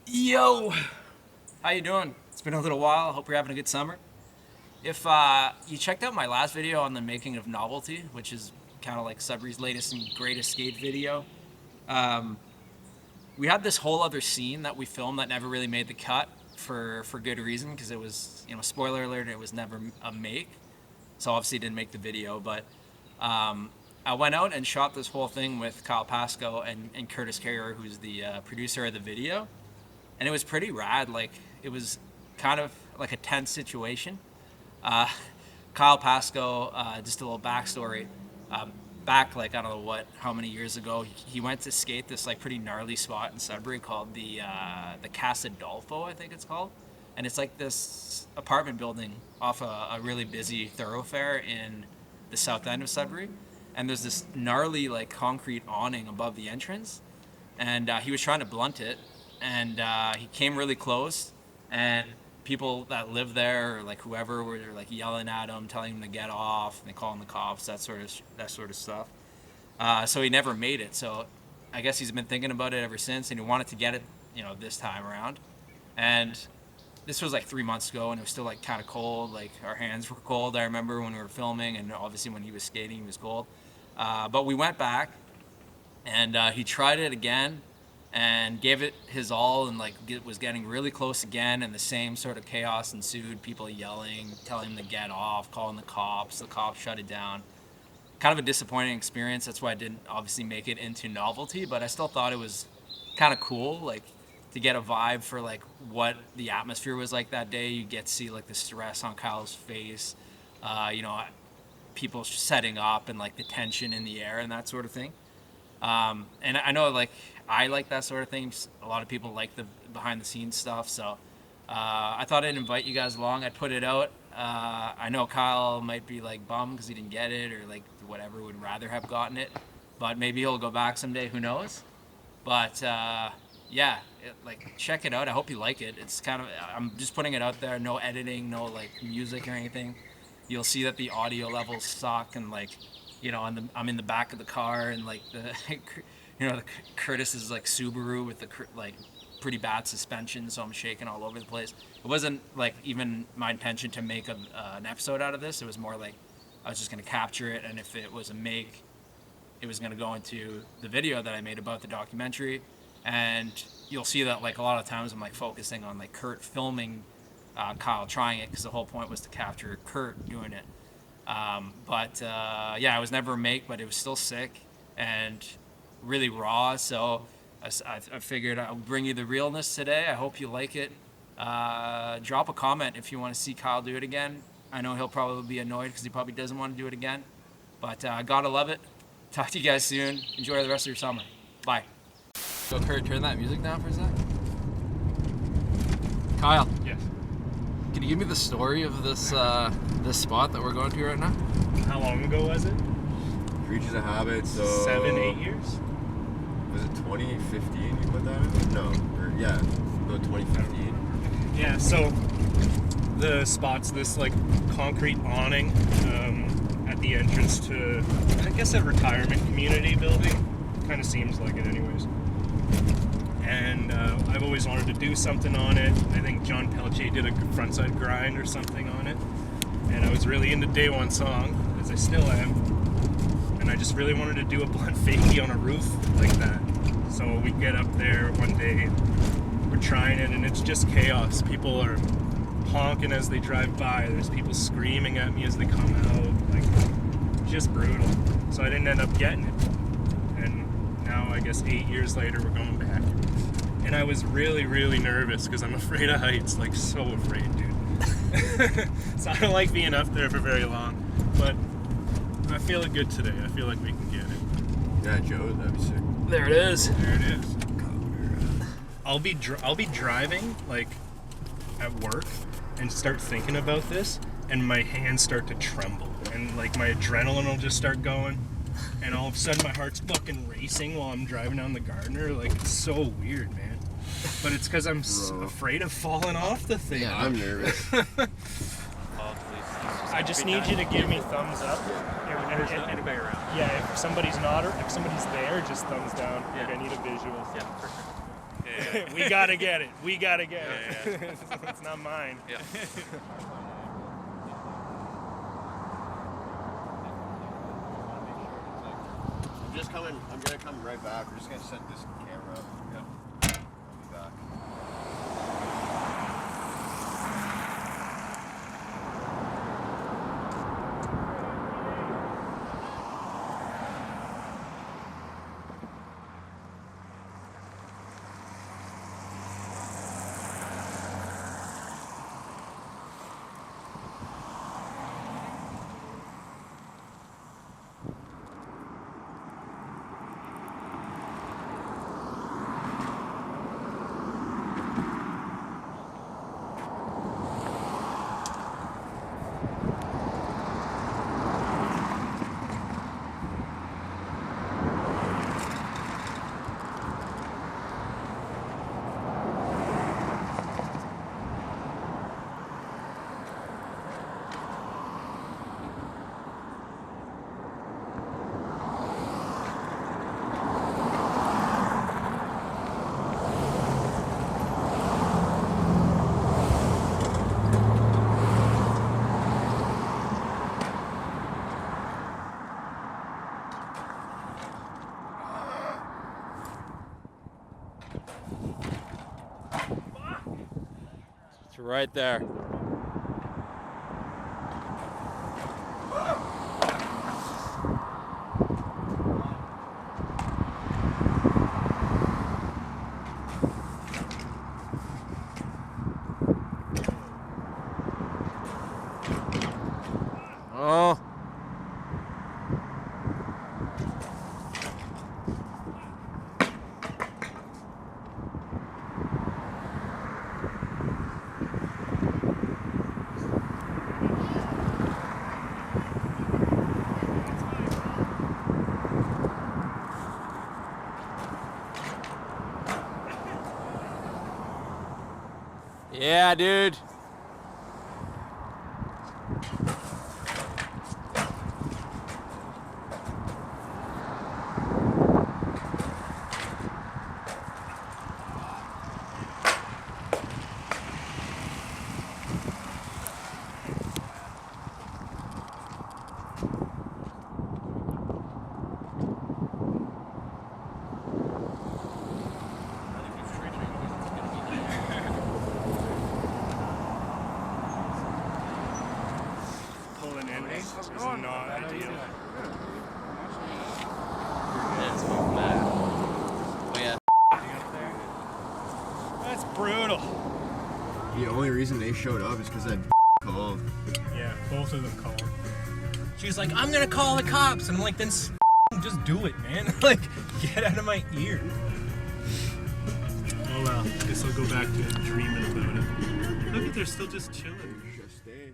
Yo, how you doing? It's been a little while. Hope you're having a good summer. If you checked out my last video on the making of Novelty, which is kind of like Sudbury's latest and greatest skate video, um, we had this whole other scene that we filmed that never really made the cut for good reason because it was, spoiler alert, it was never a make. So obviously it didn't make the video, but I went out and shot this whole thing with Kyle Pascoe and Curtis Carriere, who's the producer of the video, and it was pretty rad. Like, it was kind of like a tense situation. Uh, Kyle Pascoe, just a little backstory. Back, like, I don't know how many years ago, he went to skate this like pretty gnarly spot in Sudbury called the Casadolfo, I think it's called, and it's like this apartment building off a really busy thoroughfare in the south end of Sudbury, and there's this gnarly like concrete awning above the entrance, and he was trying to blunt it, and he came really close, and people that live there or like whoever were like yelling at him, telling him to get off, and they calling the cops, that sort of stuff. So he never made it. So I guess he's been thinking about it ever since, and he wanted to get it, this time around. And this was like 3 months ago, and it was still like kind of cold. Like, our hands were cold. I remember when we were filming, and obviously when he was skating, he was cold. But we went back, and he tried it again and gave it his all, and like was getting really close again, and the same sort of chaos ensued. People yelling, telling him to get off, calling the cops shut it down. Kind of a disappointing experience. That's why I didn't obviously make it into Novelty, but I still thought it was kind of cool, like, to get a vibe for like what the atmosphere was like that day. You get to see like the stress on Kyle's face, you know people setting up, and like the tension in the air and that sort of thing. And I know, like, I like that sort of thing. A lot of people like the behind the scenes stuff. So I thought I'd invite you guys along. I'd put it out. I know Kyle might be like bummed because he didn't get it, or like whatever, would rather have gotten it. But maybe he'll go back someday. Who knows? But yeah, like, check it out. I hope you like it. It's kind of, I'm just putting it out there. No editing, no like music or anything. You'll see that the audio levels suck, and like, I'm in the back of the car, and like the the Curtis is like Subaru with the like pretty bad suspension, so I'm shaking all over the place. It wasn't like even my intention to make an episode out of this. It was more like I was just going to capture it, and if it was a make, it was going to go into the video that I made about the documentary. And you'll see that like a lot of times I'm like focusing on like Kurt filming Kyle trying it, because the whole point was to capture Kurt doing it. But yeah, it was never a make, but it was still sick and really raw. So I figured I'll bring you the realness today. I hope you like it. Drop a comment if you want to see Kyle do it again. I know he'll probably be annoyed because he probably doesn't want to do it again. But gotta love it. Talk to you guys soon. Enjoy the rest of your summer. Bye. So Kurt, turn that music down for a sec. Kyle. Yes. Can you give me the story of this this spot that we're going to right now? How long ago was it? Creatures of Habit, so... 7-8 years? Was it 2015 you put that in? No. Yeah, about 2015. Yeah, so the spot's this, like, concrete awning at the entrance to, I guess, a retirement community building. Kind of seems like it anyways. And I've always wanted to do something on it. I think John Peltier did a frontside grind or something on it. And I was really into Day One Song, as I still am. And I just really wanted to do a blunt fakie on a roof like that. So we get up there one day, we're trying it, and it's just chaos. People are honking as they drive by. There's people screaming at me as they come out. Like, just brutal. So I didn't end up getting it. And now, I guess 8 years later, we're going back. And I was really, really nervous because I'm afraid of heights, like so afraid, dude. So I don't like being up there for very long. But I feel it good today. I feel like we can get it. Yeah, Joe, that'd be sick. There it is. There it is. I'll be driving, like, at work and start thinking about this, and my hands start to tremble. And, like, my adrenaline will just start going. And all of a sudden my heart's fucking racing while I'm driving down the Gardner. Like, it's so weird, man. But it's because I'm afraid of falling off the thing. Yeah, I'm nervous. I just need you to give me thumbs up. Anybody around? Yeah, if somebody's there, just thumbs down. Yeah. Like, I need a visual. Yeah, for sure. Okay, Yeah. We gotta get it. We gotta get it. It's not mine. Yeah. I'm gonna come right back. We're just gonna set this camera up. Yeah. I'll be back. It's right there. Oh. Yeah, dude. Pulling in is not ideal. It's moving back. Oh yeah. That's brutal. The only reason they showed up is because I called. Yeah, both of them called. She's like, I'm gonna call the cops. And I'm like, then just do it, man. Like, get out of my ear. Oh well, guess I'll go back to dreaming about it. Look at, they're still just chilling. Just stay.